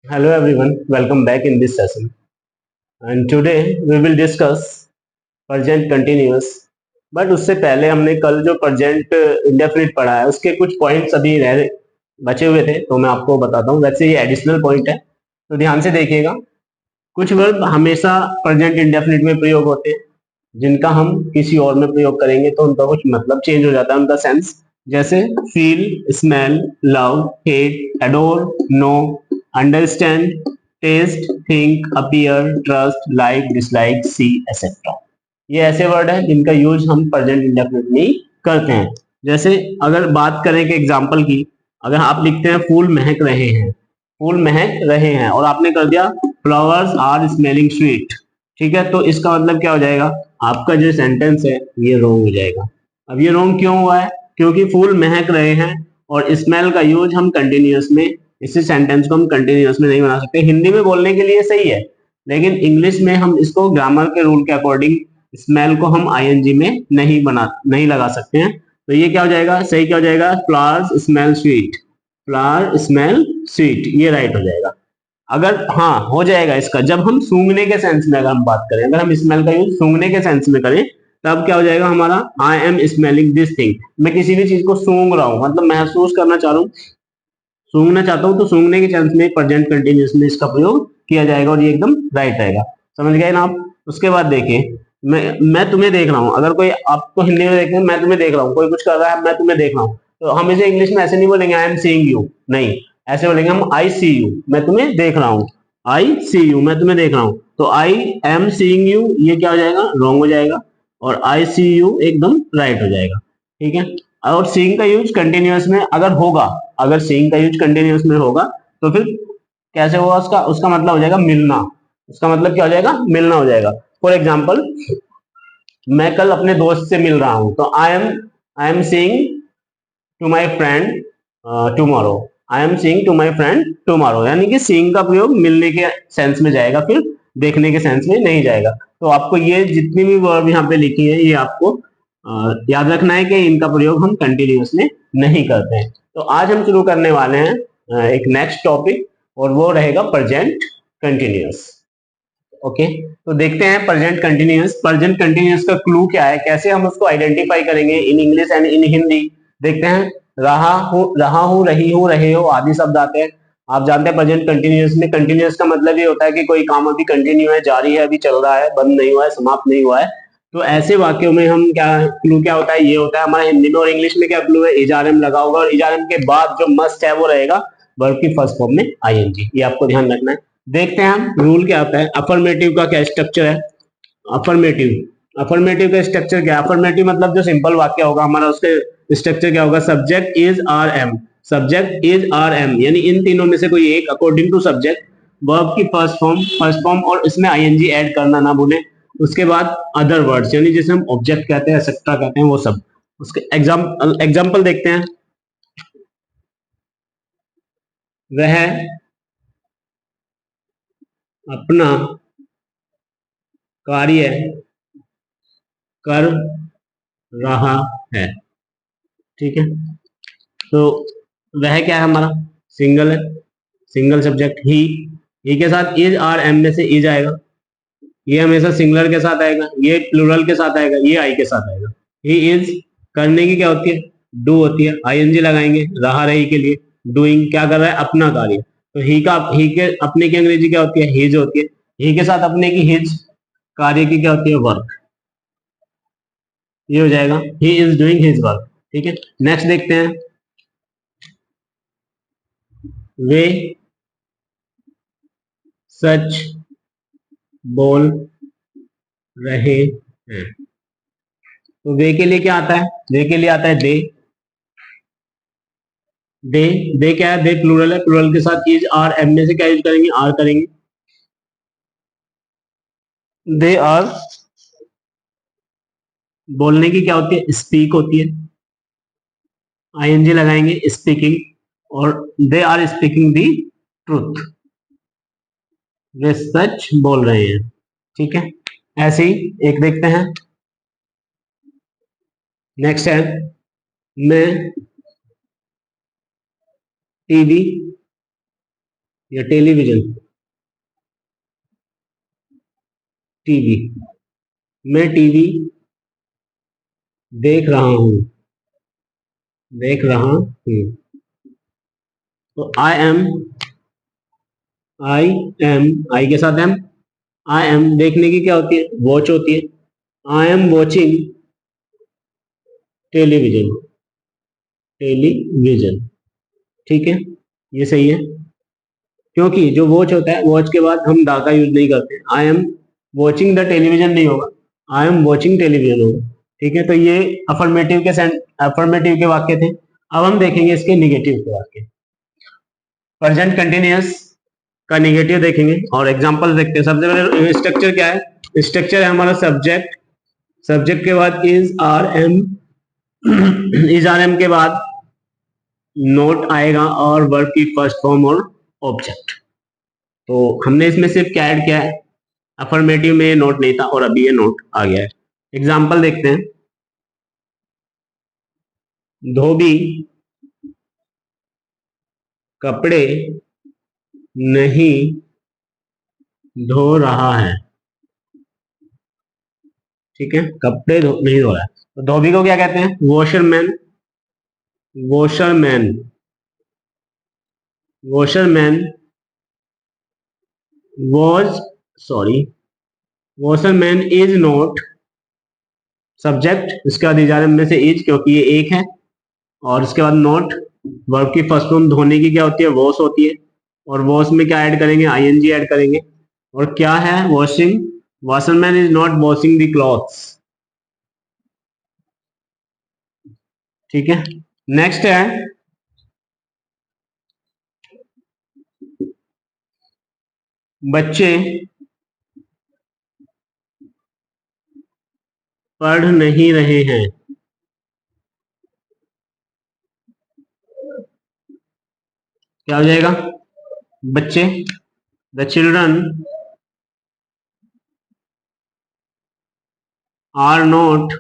Hello everyone, welcome back in this session. And today we will discuss present continuous. But उससे पहले हमने कल जो present indefinite पढ़ा है उसके कुछ पॉइंट्स अभी रह बचे हुए थे, तो मैं आपको बताता हूँ। वैसे ये एडिशनल पॉइंट है, तो ध्यान से देखिएगा। कुछ वर्ब हमेशा present indefinite में प्रयोग होते हैं, जिनका हम किसी और में प्रयोग करेंगे तो उनका कुछ मतलब चेंज हो जाता है, उनका सेंस। जैसे feel, smell, love, hate, adore, know, understand, taste, think, appear, trust, like, dislike, see, etcetera. ये ऐसे वर्ड हैं जिनका यूज हम प्रेजेंट इंडेफिनिट में ही करते हैं। जैसे अगर बात करें कि एग्जाम्पल की, अगर आप लिखते हैं फूल महक रहे हैं, फूल महक रहे हैं और आपने कर दिया फ्लावर्स आर स्मेलिंग स्वीट, ठीक है, तो इसका मतलब क्या हो जाएगा? आपका जो सेंटेंस है ये रॉन्ग हो जाएगा। अब ये रॉन्ग क्यों हुआ है? क्योंकि फूल महक रहे हैं और स्मेल का यूज हम कंटिन्यूअस में, इसी सेंटेंस को हम कंटिन्यूअस में नहीं बना सकते। हिंदी में बोलने के लिए सही है, लेकिन इंग्लिश में हम इसको ग्रामर के रूल के अकॉर्डिंग स्मेल को हम आईएनजी में नहीं लगा सकते हैं। तो ये क्या हो जाएगा, सही क्या हो जाएगा? Flowers smell sweet, flower smell sweet, ये राइट हो जाएगा। अगर हाँ हो जाएगा इसका, जब हम सूंघने के सेंस में अगर हम बात करें, अगर हम स्मेल का यूज सूंघने के सेंस में करें, तब क्या हो जाएगा हमारा? I am smelling this thing. मैं किसी भी चीज को सूंघ रहा हूँ, मतलब महसूस करना चाह रहा हूँ, सूंघना चाहता हूँ, तो सूंघने के सेंस में प्रेजेंट कंटिन्यूअस में इसका प्रयोग किया जाएगा और ये एकदम राइट रहेगा। समझ गए ना आप? उसके बाद देखिए, मैं तुम्हें देख रहा हूँ। अगर कोई आपको हिंदी में देखे, मैं तुम्हें देख रहा हूँ, कोई कुछ कर रहा है, मैं तुम्हें देख रहा हूँ, तो हम इसे इंग्लिश में ऐसे नहीं बोलेंगे आई एम सीइंग यू, नहीं, ऐसे बोलेंगे हम आई सी यू, मैं तुम्हें देख रहा हूँ, आई सी यू, मैं तुम्हें देख रहा हूँ। तो आई एम सीइंग यू ये क्या हो जाएगा? रॉन्ग हो जाएगा, और आई सी यू एकदम राइट हो जाएगा। ठीक है। और सीइंग का यूज कंटिन्यूअस में अगर होगा, अगर सीइंग का यूज कंटिन्यूअस में होगा, तो फिर कैसे होगा? उसका उसका मतलब हो जाएगा मिलना। उसका मतलब क्या हो जाएगा? मिलना हो जाएगा। फॉर एग्जाम्पल, मैं कल अपने दोस्त से मिल रहा हूं, तो I am seeing to my friend tomorrow, I am seeing to my friend tomorrow, यानी कि सीइंग का प्रयोग मिलने के सेंस में जाएगा, फिर देखने के सेंस में नहीं जाएगा। तो आपको ये जितनी भी वर्ब यहाँ पे लिखी है, ये आपको याद रखना है कि इनका प्रयोग हम कंटिन्यूअस में नहीं करते हैं। तो आज हम शुरू करने वाले हैं एक नेक्स्ट टॉपिक, और वो रहेगा प्रेजेंट कंटिन्यूअस। ओके, तो देखते हैं प्रेजेंट कंटिन्यूअस। प्रेजेंट कंटिन्यूअस का क्लू क्या है, कैसे हम उसको आइडेंटिफाई करेंगे in English and in Hindi? देखते हैं। रहा हूं, रही हूं, रहे हो आदि शब्द आते हैं। आप जानते हैं प्रेजेंट कंटिन्यूअस में कंटिन्यूअस का मतलब ये होता है कि कोई काम अभी कंटिन्यू है, जारी है, अभी चल रहा है, बंद नहीं हुआ है, समाप्त नहीं हुआ है। तो ऐसे वाक्यों में हम क्या, क्लू क्या होता है? ये होता है हमारा हिंदी में। और इंग्लिश में क्या क्लू है? इजारम लगा होगा, और इजारम के बाद जो मस्ट है वो रहेगा वर्ब की फर्स्ट फॉर्म में आईएनजी। ये आपको ध्यान रखना है। देखते हैं हम रूल क्या होता है। अफर्मेटिव का क्या स्ट्रक्चर है? अफर्मेटिव, अफर्मेटिव का स्ट्रक्चर क्या है? अफर्मेटिव मतलब जो सिंपल वाक्य होगा हमारा, उसके स्ट्रक्चर क्या होगा? Subject is are am, subject is are am, यानी इन तीनों में से कोई एक अकॉर्डिंग टू सब्जेक्ट, वर्ब की फर्स्ट फॉर्म और इसमें आईएनजी ऐड करना ना भूलें। उसके बाद अदर वर्ड्स, यानी जिसे हम ऑब्जेक्ट कहते हैं, एक्सेट्रा कहते हैं, वो सब। उसके एग्जाम्पल देखते हैं। वह अपना कार्य कर रहा है, ठीक है। तो वह क्या है हमारा? सिंगल है, सिंगल सब्जेक्ट। ही के साथ इज आर एम में से इज आएगा, ये हमेशा सिंगुलर के साथ आएगा, ये प्लूरल के साथ आएगा, ये आई के साथ आएगा। ही इज करने की क्या होती है? डू होती है, आईएनजी लगाएंगे रहा रही के लिए। डूइंग क्या कर रहा है? अपना कार्य। तो ही के अपने की अंग्रेजी क्या होती है? हिज होती है। ही के साथ अपने की हिज, कार्य की क्या होती है? वर्क। ये हो जाएगा he is doing his work, ठीक है। नेक्स्ट देखते हैं। वे सच बोल रहे हैं, तो वे के लिए क्या आता है? वे के लिए आता है दे। दे, दे क्या है? दे प्लूरल है, प्लूरल के साथ इज आर एम में से क्या यूज करेंगे? आर करेंगे। दे आर, बोलने की क्या होती है? स्पीक होती है, आईएनजी लगाएंगे स्पीकिंग, और they are speaking the truth, वे सच बोल रहे हैं, ठीक है। ऐसे ही एक देखते हैं। नेक्स्ट है, मैं टीवी या टेलीविजन, टीवी, मैं टीवी देख रहा हूं, देख रहा हूं। तो आई एम आई के साथ एम, आई एम देखने की क्या होती है, वॉच होती है। I am watching television, television, ठीक है, ये सही है। क्योंकि जो वॉच होता है, वॉच के बाद हम दा का यूज नहीं करते, I am watching the television नहीं होगा, आई एम वॉचिंग टेलीविजन होगा, ठीक है। तो ये अफर्मेटिव के वाक्य थे। अब हम देखेंगे इसके निगेटिव के वाक्य। प्रेजेंट कंटिन्यूअस का निगेटिव देखेंगे और एग्जांपल देखते हैं। सबसे पहले स्ट्रक्चर क्या है, स्ट्रक्चर है हमारा सब्जेक्ट, सब्जेक्ट के बाद is are am, is are am के बाद नोट आएगा और वर्ब की फर्स्ट फॉर्म और ऑब्जेक्ट। तो हमने इसमें सिर्फ क्या ऐड किया है, अफर्मेटिव में नोट नहीं था और अभी ये नोट आ गया है। एग्जांपल देखते हैं। धोबी कपड़े नहीं धो रहा है, ठीक है, कपड़े नहीं धो रहा है। तो धोबी को क्या कहते हैं, washerman, washerman, washerman was, sorry, washerman is not subject, इसके बाद इजारे में से इज, क्योंकि ये एक है, और इसके बाद नॉट, वर्ब की फर्स्ट फॉर्म धोने की क्या होती है, वॉश होती है, और वॉश में क्या ऐड करेंगे, आईएनजी ऐड करेंगे। और क्या है, washing, washerman is not washing the clothes, ठीक है। नेक्स्ट है बच्चे पढ़ नहीं रहे हैं, क्या हो जाएगा, बच्चे, the children are not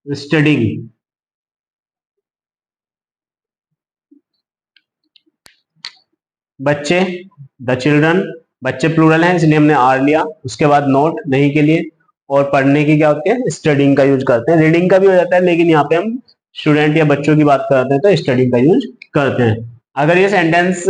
studying, बच्चे, द चिल्ड्रन, बच्चे प्लूरल है इसलिए हमने आर लिया, उसके बाद नोट नहीं के लिए, और पढ़ने की क्या होती है, स्टडिंग का यूज करते हैं। रीडिंग का भी हो जाता है लेकिन यहाँ पे हम स्टूडेंट या बच्चों की बात करते हैं तो स्टडिंग का यूज करते हैं। अगर ये सेंटेंस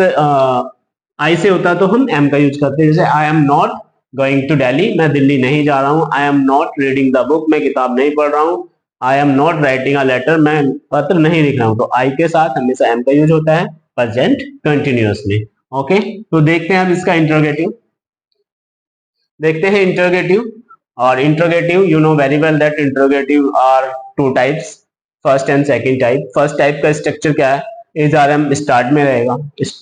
आई से होता तो हम एम का यूज करते हैं, जैसे I am not going to Delhi, मैं दिल्ली नहीं जा रहा हूँ। I am not reading the book, मैं किताब नहीं पढ़ रहा हूँ। I am not writing a letter, मैं पत्र नहीं लिख रहा हूँ। तो आई के साथ हमेशा एम का यूज होता है प्रेजेंट कंटिन्यूअस में। ओके, तो देखते हैं अब इसका इंट्रोगेटिव, देखते हैं इंट्रोगेटिव। और interrogative, you know very well that interrogative are two types, first and second type. First type का स्ट्रक्चर क्या है, इज आर एम स्टार्ट में रहेगा,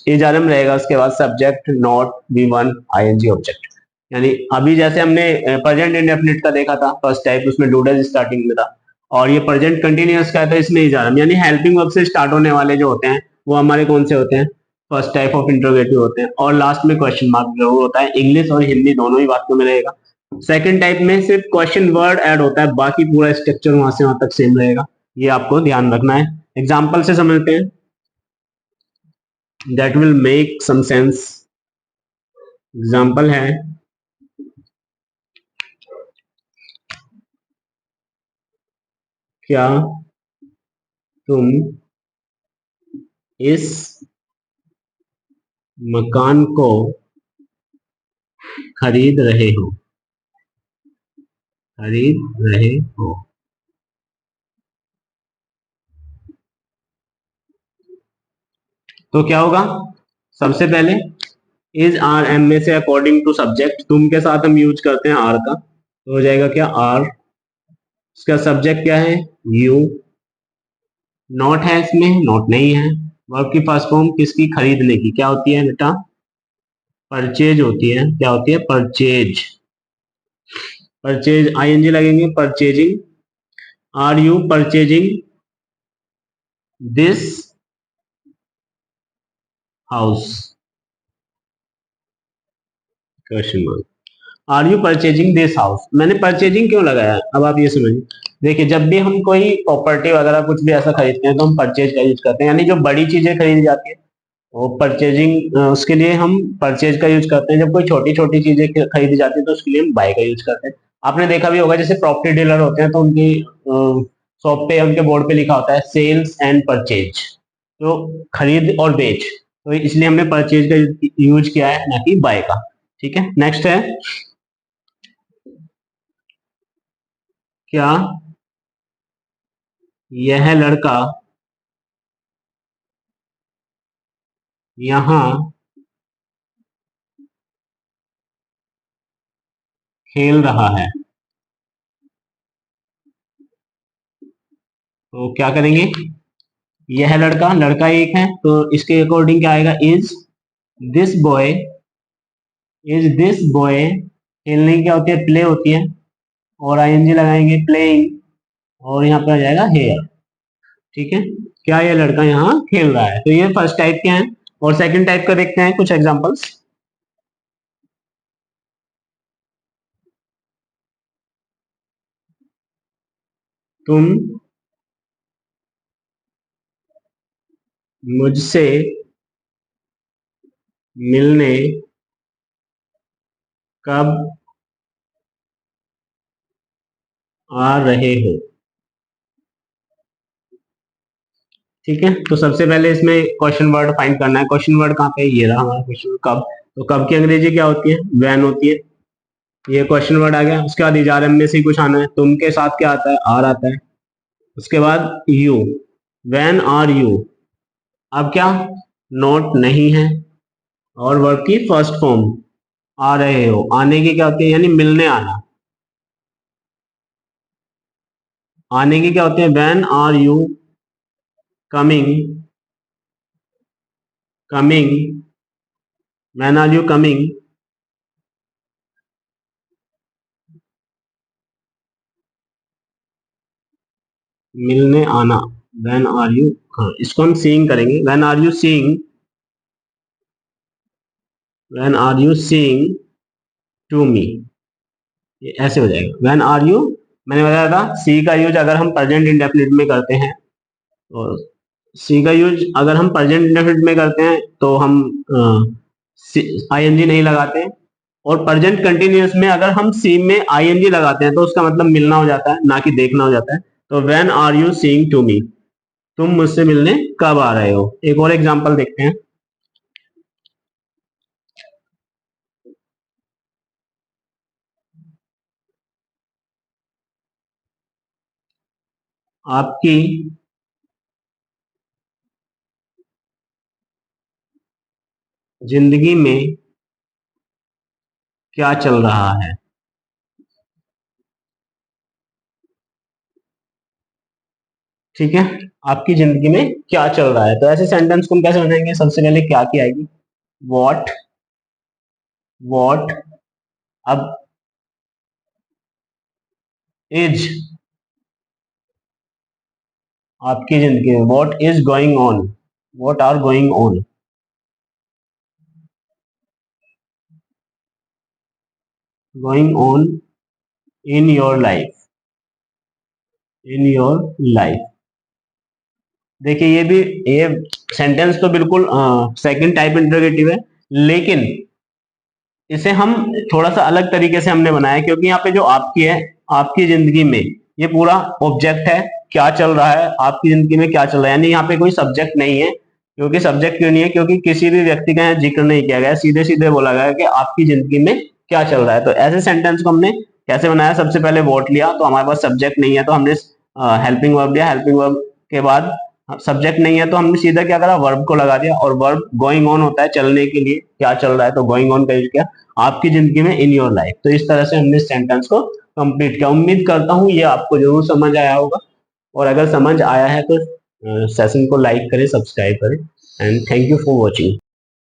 इज आर एम रहेगा, उसके बाद subject, not, V one, ING, object. यानी अभी जैसे हमने प्रेजेंट इंडेफिनिट का देखा था फर्स्ट टाइप, उसमें डू डज स्टार्टिंग में था, और ये प्रेजेंट कंटिन्यूअस का है तो इसमें इज आर एम, यानी हेल्पिंग वर्ब से स्टार्ट होने वाले जो होते हैं वो हमारे कौन से होते हैं, फर्स्ट टाइप ऑफ इंट्रोगेटिव होते हैं। और लास्ट में क्वेश्चन मार्क जरूर होता है, इंग्लिश और हिंदी दोनों ही वाक्यों में रहेगा। सेकंड टाइप में सिर्फ क्वेश्चन वर्ड ऐड होता है, बाकी पूरा स्ट्रक्चर वहां से वहां तक सेम रहेगा, ये आपको ध्यान रखना है। एग्जाम्पल से समझते हैं, that will make some sense. Example है, क्या तुम इस मकान को खरीद रहे हो, खरीद रहे हो। तो क्या होगा, सबसे पहले इज आर एम में से अकॉर्डिंग टू सब्जेक्ट, तुम के साथ हम यूज करते हैं आर का, तो हो जाएगा क्या, आर, इसका सब्जेक्ट क्या है, यू, नॉट है इसमें, नॉट नहीं है। वर्ब की फर्स्ट फॉर्म किसकी, खरीदने की, क्या होती है बेटा, परचेज होती है, क्या होती है, परचेज, परचेज, आईएनजी लगेंगे, purchasing, are you purchasing this house, question mark, are you purchasing this house. मैंने परचेजिंग क्यों लगाया है, अब आप ये समझिए। देखिए, जब भी हम कोई प्रॉपर्टी वगैरह कुछ भी ऐसा खरीदते हैं तो हम परचेज का यूज करते हैं, यानी जो बड़ी चीजें खरीदी जाती है और परचेजिंग, उसके लिए हम परचेज का यूज करते हैं। जब कोई छोटी छोटी चीजें खरीदी जाती है तो उसके लिए हम बाय का यूज करते हैं। आपने देखा भी होगा, जैसे प्रॉपर्टी डीलर होते हैं तो उनकी शॉप पे, उनके बोर्ड पे लिखा होता है सेल्स एंड परचेज, तो खरीद और बेच। तो इसलिए हमने परचेज का यूज किया है, ना कि बाय का। ठीक है, नेक्स्ट है, क्या यह लड़का यहाँ खेल रहा है? तो क्या करेंगे, यह लड़का, लड़का एक है तो इसके अकॉर्डिंग क्या आएगा, this boy is this boy. खेलने की क्या होती है, प्ले होती है, और आईएनजी लगाएंगे, प्लेइंग, और यहाँ पे आ जाएगा हेयर। ठीक है, क्या ये लड़का यहाँ खेल रहा है? तो ये फर्स्ट टाइप के हैं। और सेकंड टाइप का देखते हैं कुछ एग्जांपल्स। तुम मुझसे मिलने कब आ रहे हो? ठीक है, तो सबसे पहले इसमें क्वेश्चन वर्ड फाइंड करना है। क्वेश्चन वर्ड कहाँ पे है? ये रहा हमारा क्वेश्चन, कब। तो कब की अंग्रेजी क्या होती है, वैन होती है। ये क्वेश्चन वर्ड आ गया। उसके बाद इजारम में से ही कुछ आना है। तुम के साथ क्या आता है, आर आता है। उसके बाद यू, वैन आर यू। अब क्या, नोट नहीं है, और वर्ब की फर्स्ट फॉर्म, आ रहे हो। आने की क्या होती है, यानी मिलने आना। आने की क्या होती है, when are you coming, coming, when are you coming. मिलने आना, वैन आर यू, हाँ इसको हम सीइंग करेंगे, when are you seeing, when are you seeing to me. ये ऐसे हो जाएगा, वैन आर यू। मैंने बताया था सी का यूज अगर हम प्रेजेंट इंडेफिनिट में करते हैं, और सी का यूज अगर हम प्रेजेंट इंडेफिनिट में करते हैं तो हम आईएनजी नहीं लगाते हैं। और प्रेजेंट कंटिन्यूअस में अगर हम सी में आईएनजी लगाते हैं तो उसका मतलब मिलना हो जाता है, ना कि देखना हो जाता है। तो when are you seeing to me, तुम मुझसे मिलने कब आ रहे हो। एक और एग्जांपल देखते हैं। आपकी जिंदगी में क्या चल रहा है? ठीक है, आपकी जिंदगी में क्या चल रहा है। तो ऐसे सेंटेंस को हम कैसे बनाएंगे, सबसे पहले क्या की आएगी, वॉट, वॉट। अब इज, आपकी जिंदगी में, what is going on, what are going on, going on in your life, in your life. देखिए ये भी, ये सेंटेंस तो बिल्कुल सेकंड टाइप इंटरोगेटिव है, लेकिन इसे हम थोड़ा सा अलग तरीके से हमने बनाया, क्योंकि यहाँ पे जो आपकी है, आपकी जिंदगी में, ये पूरा ऑब्जेक्ट है, क्या चल रहा है आपकी जिंदगी में, क्या चल रहा है, यानी यहाँ पे कोई सब्जेक्ट नहीं है। क्योंकि सब्जेक्ट क्यों नहीं है, क्योंकि किसी भी व्यक्ति का यहाँ जिक्र नहीं किया गया, सीधे सीधे बोला गया कि आपकी जिंदगी में क्या चल रहा है। तो ऐसे सेंटेंस को हमने कैसे बनाया, सबसे पहले वोट लिया, तो हमारे पास सब्जेक्ट नहीं है तो हमने हेल्पिंग वर्ब लिया, हेल्पिंग वर्ब के बाद सब्जेक्ट नहीं है तो हमने सीधा क्या करा, वर्ब को लगा दिया, और वर्ब गोइंग ऑन होता है चलने के लिए, क्या चल रहा है, तो गोइंग ऑन का यूज किया आपकी जिंदगी में, इन योर लाइफ। तो इस तरह से हमने सेंटेंस को कंप्लीट किया। उम्मीद करता हूँ ये आपको जरूर समझ आया होगा, और अगर समझ आया है तो सेशन को लाइक करें, सब्सक्राइब करें, and thank you for watching.